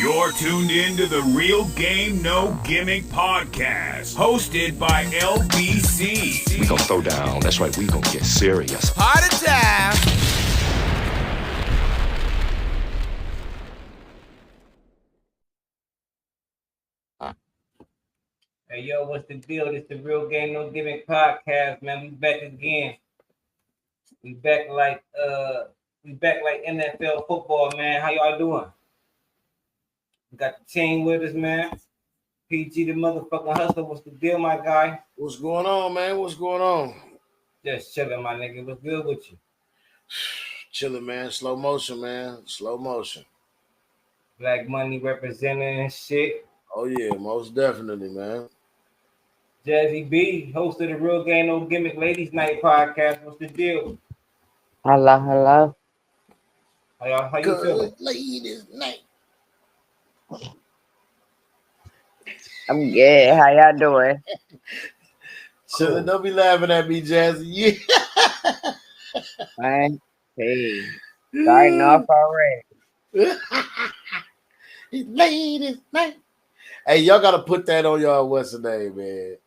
You're tuned in to the Real Game No Gimmick podcast, hosted by LBC. We gonna throw down. That's right, we gonna get serious. Party time! Hey, yo, what's the deal? It's the Real Game No Gimmick podcast, man. We back again. We back like NFL football, man. How y'all doing? We got the team with us, man. PG the motherfucking hustler. What's the deal, my guy? What's going on, man? What's going on? Just chilling, my nigga. What's good with you? Chilling, man. Slow motion, man. Slow motion. Black money representing and shit. Oh, yeah, most definitely, man. Jazzy B, host of the Real Game No Gimmick Ladies Night podcast. What's the deal? Hello. How you feeling? Ladies night. I'm good. How y'all doing? Chilling. Don't be laughing at me, Jazzy. Yeah. Man, hey, starting off already. Ladies night. Hey, y'all gotta put that on y'all. What's the name, man?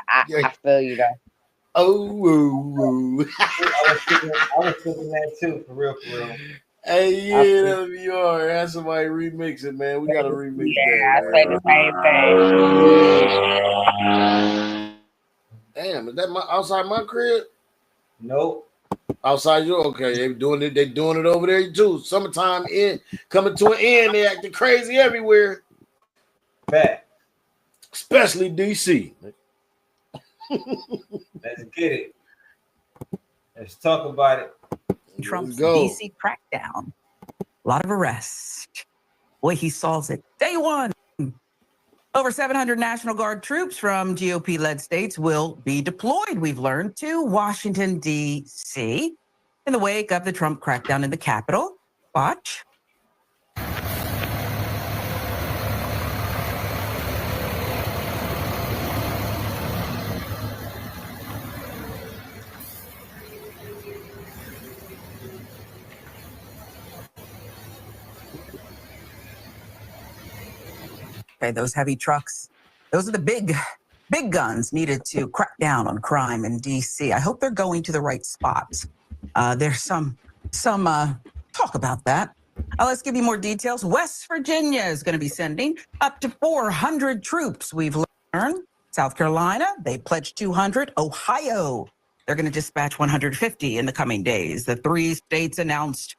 I feel you though. Oh, I was thinking that too, for real. hey, yeah, you are. Have somebody remix it, man. We gotta remix Yeah, that. I said the same thing. Damn, is that outside my crib? Nope. Outside you? Okay, they doing it. They doing it over there too. Summertime coming to an end. They acting crazy everywhere, Back. especially DC. Let's get it. Let's talk about it. Trump's go. DC crackdown. A lot of arrests. Boy, he solves it. Day one. Over 700 National Guard troops from GOP-led states will be deployed, we've learned, to Washington, D.C. in the wake of the Trump crackdown in the Capitol. Watch. Okay, those heavy trucks, those are the big guns needed to crack down on crime in D.C. I hope they're going to the right spots. There's some talk about that. Let's give you more details. West Virginia is going to be sending up to 400 troops, we've learned. South Carolina, they pledged 200. Ohio, they're going to dispatch 150 in the coming days. The three states announced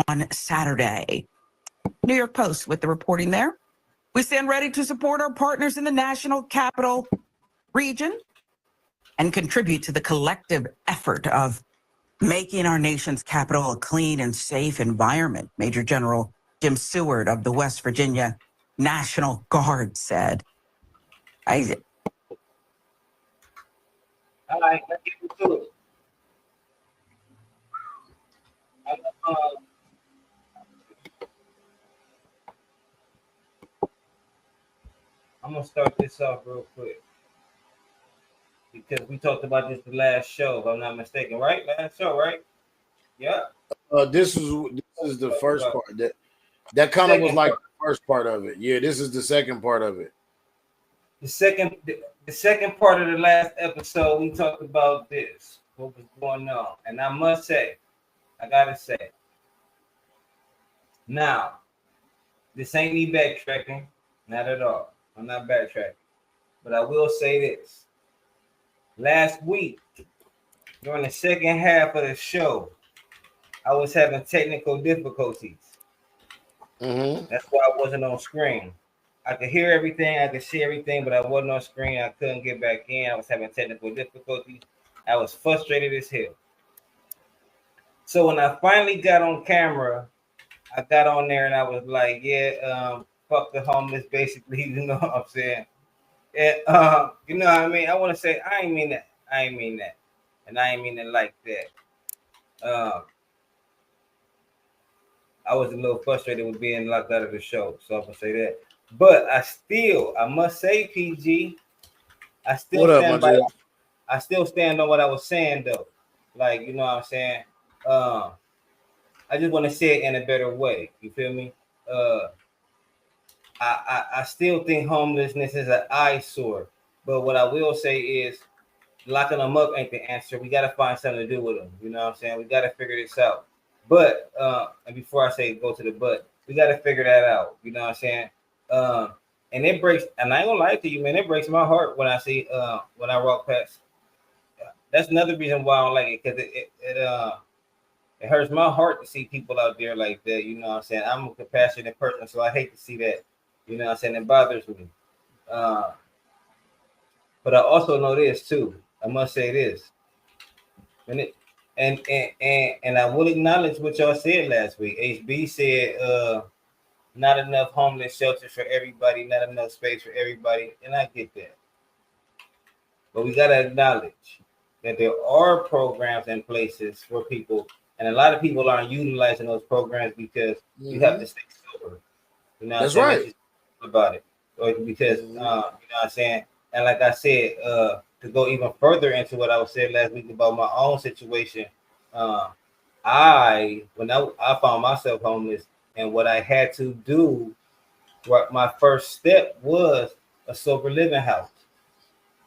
on Saturday. New York Post with the reporting there. We stand ready to support our partners in the National Capital Region and contribute to the collective effort of making our nation's capital a clean and safe environment, Major General Jim Seward of the West Virginia National Guard said. All right, let's get into it. I'm gonna start this off real quick because we talked about this the last show, if I'm not mistaken, right? Last show, right? Yeah. This is the first part. That kind of was like the first part of it. Yeah, this is the second part of it. The second part of the last episode, we talked about this, what was going on, and I must say, I gotta say, now, this ain't me backtracking, not at all. I'm not backtracking, but I will say this. Last week, during the second half of the show, I was having technical difficulties. Mm-hmm. That's why I wasn't on screen. I could hear everything, I could see everything, but I wasn't on screen. I couldn't get back in. I was having technical difficulties. I was frustrated as hell. So when I finally got on camera, I got on there and I was like, fuck the homeless, basically, you know what I'm saying? And, you know what I mean? I want to say, I ain't mean that. And I ain't mean it like that. I was a little frustrated with being locked out of the show, so I'm going to say that. But I must say, PG, I still stand on what I was saying, though. Like, you know what I'm saying? I just want to say it in a better way. You feel me? I still think homelessness is an eyesore. But what I will say is locking them up ain't the answer. We got to find something to do with them. You know what I'm saying? We got to figure this out. But and before I say go to the but, we got to figure that out. You know what I'm saying? And it breaks. And I ain't gonna lie to you, man. It breaks my heart when I see when I walk past. That's another reason why I don't like it, because it hurts my heart to see people out there like that. You know what I'm saying? I'm a compassionate person, so I hate to see that. You know what I'm saying? It bothers me. But I also know this too. I must say this. And it, and I will acknowledge what y'all said last week. HB said not enough homeless shelters for everybody, not enough space for everybody, and I get that. But we gotta acknowledge that there are programs and places for people, and a lot of people aren't utilizing those programs because you have to stay sober. You know what I'm saying? right. That's just about it. Or because you know what I'm saying? And like I said, to go even further into what I was saying last week about my own situation, when I found myself homeless, and what I had to do, my first step was a sober living house.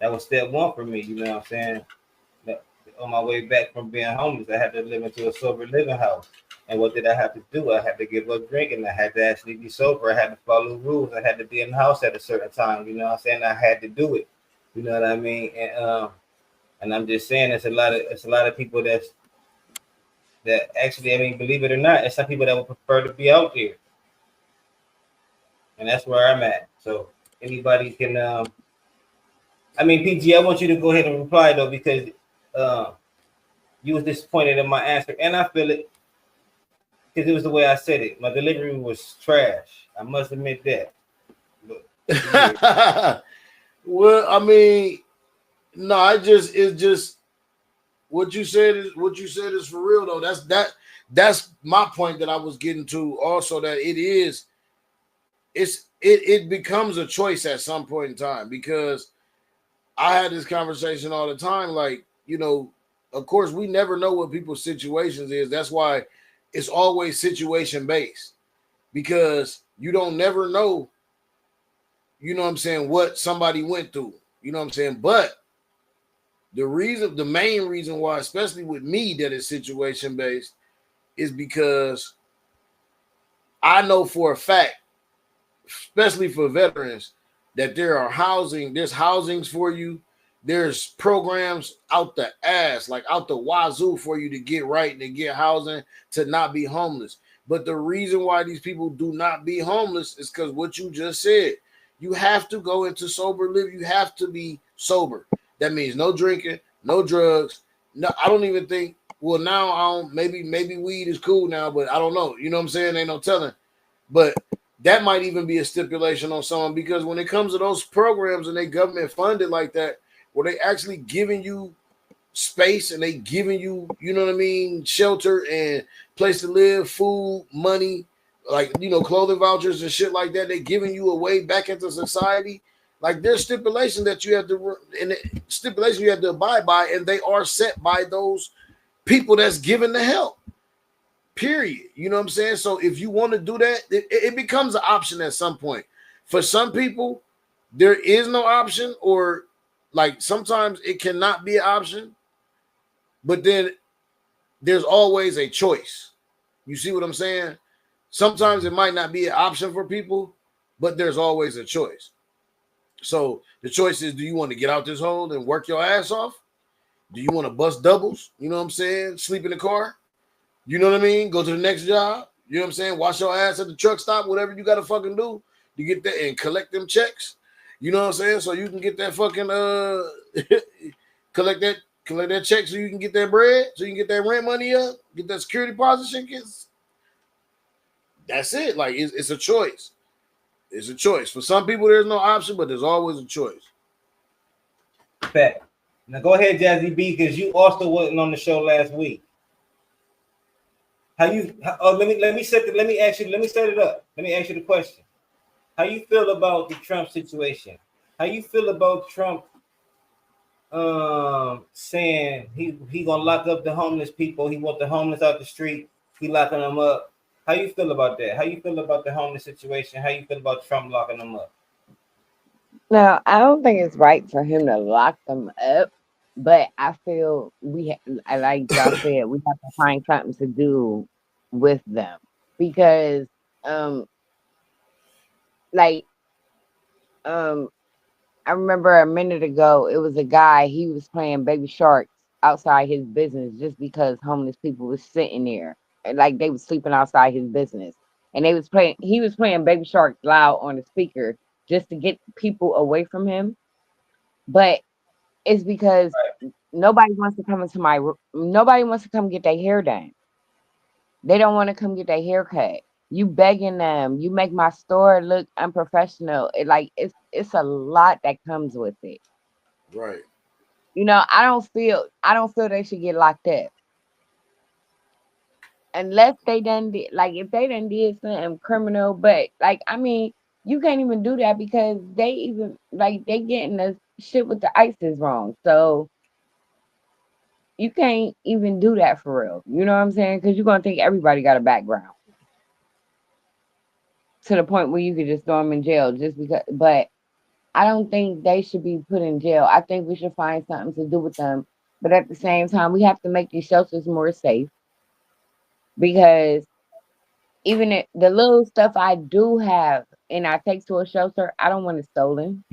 That was step one for me. You know what I'm saying? On my way back from being homeless, I had to live into a sober living house. And what did I have to do? I had to give up drinking. I had to actually be sober. I had to follow rules. I had to be in the house at a certain time. You know what I'm saying? I had to do it. You know what I mean? And I'm just saying, it's a lot of people that actually, I mean, believe it or not, it's some people that would prefer to be out there. And that's where I'm at. So anybody can I mean, PG, I want you to go ahead and reply though, because you was disappointed in my answer, and I feel it because it was the way I said it. My delivery was trash. I must admit that. But, yeah. Well, I mean, no, it's just what you said is for real though. That's my point that I was getting to also, that it becomes a choice at some point in time, because I had this conversation all the time, like, you know, of course we never know what people's situations is. That's why it's always situation based, because you don't never know, you know what I'm saying, what somebody went through, you know what I'm saying? But the main reason why, especially with me, that is situation based is because I know for a fact, especially for veterans, that there's housings for you. There's programs out the ass, like out the wazoo, for you to get right and to get housing, to not be homeless. But the reason why these people do not be homeless is because what you just said. You have to go into sober living. You have to be sober. That means no drinking, no drugs. No, I don't even think. Well, now I don't. Maybe weed is cool now, but I don't know. You know what I'm saying? Ain't no telling. But that might even be a stipulation on someone, because when it comes to those programs and they government funded like that, where they actually giving you space and they giving you, you know what I mean, shelter and place to live, food, money, like, you know, clothing vouchers and shit like that, they giving you a way back into society. Like, there's stipulations that you have to, and stipulations you have to abide by, and they are set by those people that's giving the help. Period. You know what I'm saying? So if you want to do that, it becomes an option at some point. For some people, there is no option, or like sometimes it cannot be an option, but then there's always a choice. You see what I'm saying? Sometimes it might not be an option for people, but there's always a choice. So the choice is, do you want to get out this hole and work your ass off? Do you want to bust doubles? You know what I'm saying? Sleep in the car? You know what I mean? Go to the next job. You know what I'm saying? Wash your ass at the truck stop, whatever you got to fucking do to get that and collect them checks. You know what I'm saying? So you can get that fucking collect that check, so you can get that bread, so you can get that rent money up, get that security deposit shit. That's it. Like, it's a choice. It's a choice. For some people, there's no option, but there's always a choice. Fact. Now go ahead, Jazzy B, because you also wasn't on the show last week. Let me set it up. Let me ask you the question. How you feel about the Trump situation? How you feel about Trump saying he gonna lock up the homeless people? He want the homeless out the street. He locking them up. How you feel about that? How you feel about the homeless situation? How you feel about Trump locking them up? No, I don't think it's right for him to lock them up, but I feel like y'all said, we have to find something to do with them because, um, like, um, I remember a minute ago, it was a guy, he was playing Baby Sharks outside his business just because homeless people was sitting there. And like they was sleeping outside his business. And he was playing Baby Sharks loud on the speaker just to get people away from him. But it's because nobody wants to come nobody wants to come get their hair done. They don't want to come get their hair cut. You begging them, you make my store look unprofessional. It's a lot that comes with it. Right. You know, I don't feel they should get locked up unless they done did like if they done did something criminal. But like I mean, you can't even do that because they even like they getting the shit with the ISIS wrong. So you can't even do that for real. You know what I'm saying? Because you're gonna think everybody got a background to the point where you could just throw them in jail just because. But I don't think they should be put in jail. I think we should find something to do with them. But at the same time, we have to make these shelters more safe because even the little stuff I do have and I take to a shelter, I don't want it stolen.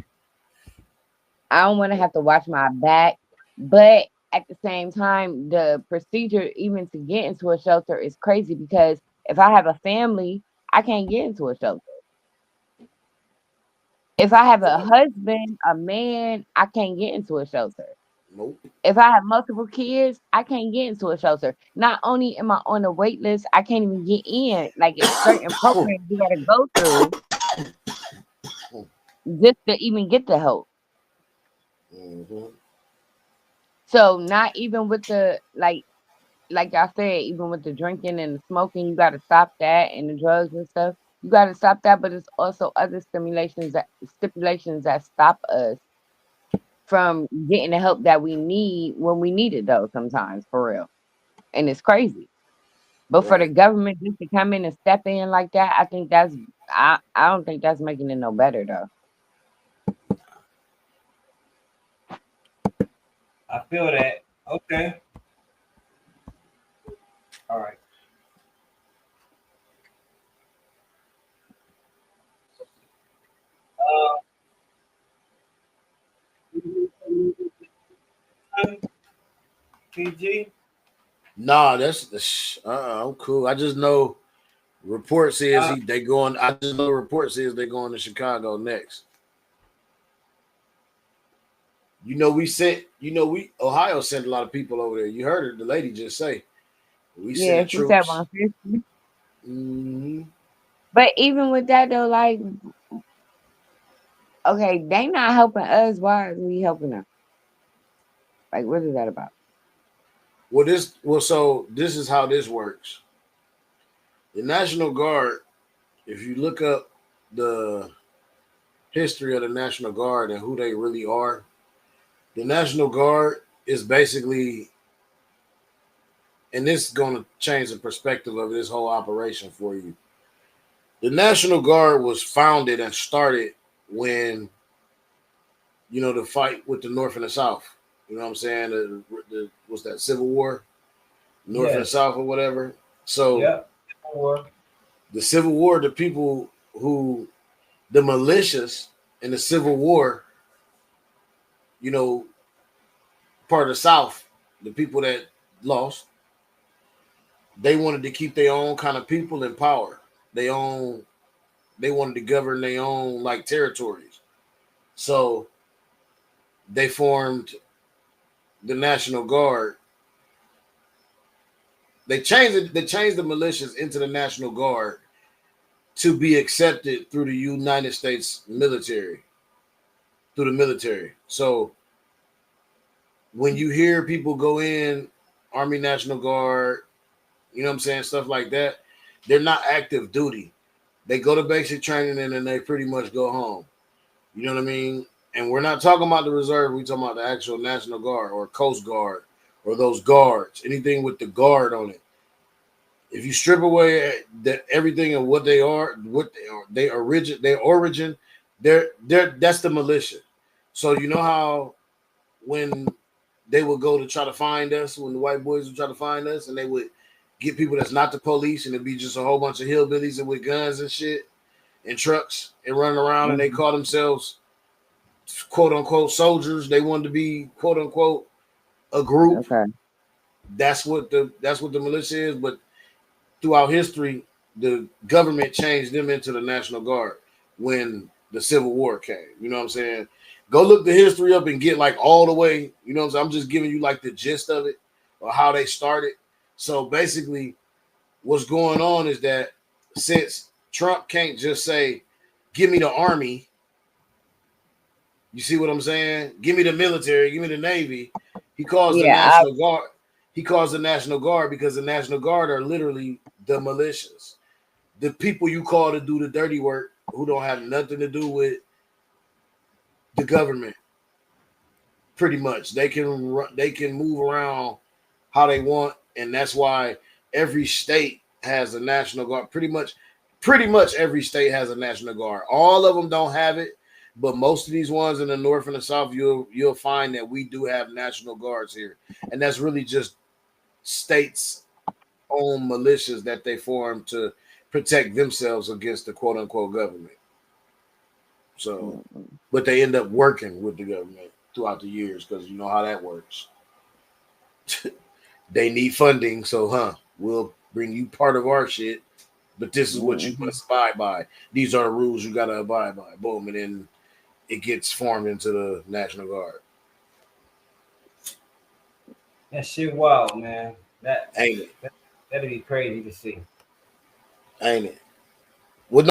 I don't want to have to watch my back. But at the same time, the procedure even to get into a shelter is crazy because if I have a family, I can't get into a shelter. If I have a husband, a man, I can't get into a shelter. Nope. If I have multiple kids, I can't get into a shelter. Not only am I on the wait list, I can't even get in. Like it's certain programs you gotta go through just to even get the help. Mm-hmm. So not even with the like I said, even with the drinking and the smoking, you gotta stop that and the drugs and stuff. You gotta stop that, but it's also other stipulations that stop us from getting the help that we need when we need it though, sometimes for real. And it's crazy. But for the Right. government just to come in and step in like that, I think I don't think that's making it no better though. I feel that. Okay. All right. PG. Nah, that's the I'm cool. I just know report says they going. I just know report says they're going to Chicago next. We Ohio sent a lot of people over there. You heard the lady just say we Yeah, sending she said troops. 150. Mm-hmm. But even with that though, like, okay, they not helping us. Why are we helping them? Like, what is that about? So this is how this works. The National Guard, if you look up the history of the National Guard and who they really are, the National Guard is basically, and this is going to change the perspective of this whole operation for you. The National Guard was founded and started when, the fight with the North and the South. You know what I'm saying? Was that Civil War, North and Yes. South or whatever? So Yep. Or the Civil War, the militias in the Civil War, you know, part of the South, the people that lost, they wanted to keep their own kind of people in power. They wanted to govern their own like territories. So they formed the National Guard. They changed it. They changed the militias into the National Guard to be accepted through the United States military, through the military. So when you hear people go in, Army National Guard, you know what I'm saying, stuff like that, they're not active duty. They go to basic training and then they pretty much go home. You know what I mean? And we're not talking about the reserve. We're talking about the actual National Guard or Coast Guard or those guards. Anything with the guard on it If you strip away that everything of what they are, what they are, their origin, they're that's the militia. So you know how when they would go to try to find us, when the white boys would try to find us, and they would get people that's not the police, and it'd be just a whole bunch of hillbillies and with guns and shit and trucks and running around, and they call themselves quote unquote soldiers. They wanted to be quote unquote a group. Okay. That's what the militia is. But throughout history, the government changed them into the National Guard when the Civil War came. You know what I'm saying? Go look the history up and get like all the way. You know what I'm saying? I'm just giving you like the gist of it or how they started. So basically, what's going on is that since Trump can't just say, "Give me the army," you see what I'm saying? Give me the military, give me the Navy. He calls the National Guard. He calls the National Guard because the National Guard are literally the militias, the people you call to do the dirty work, who don't have nothing to do with the government. Pretty much, they can move around how they want, and that's why every state has a National Guard. Pretty much every state has a National Guard. All of them don't have it, but most of these ones in the North and the South, you'll find that we do have National Guards here, and that's really just states' own militias that they form to protect themselves against the quote unquote government. So, but they end up working with the government throughout the years because you know how that works. They need funding, so we'll bring you part of our shit, but this is what you must abide by. These are the rules you gotta abide by. Boom, and then it gets formed into the National Guard. That shit wild, man. Ain't it? That'd be crazy to see. Ain't it?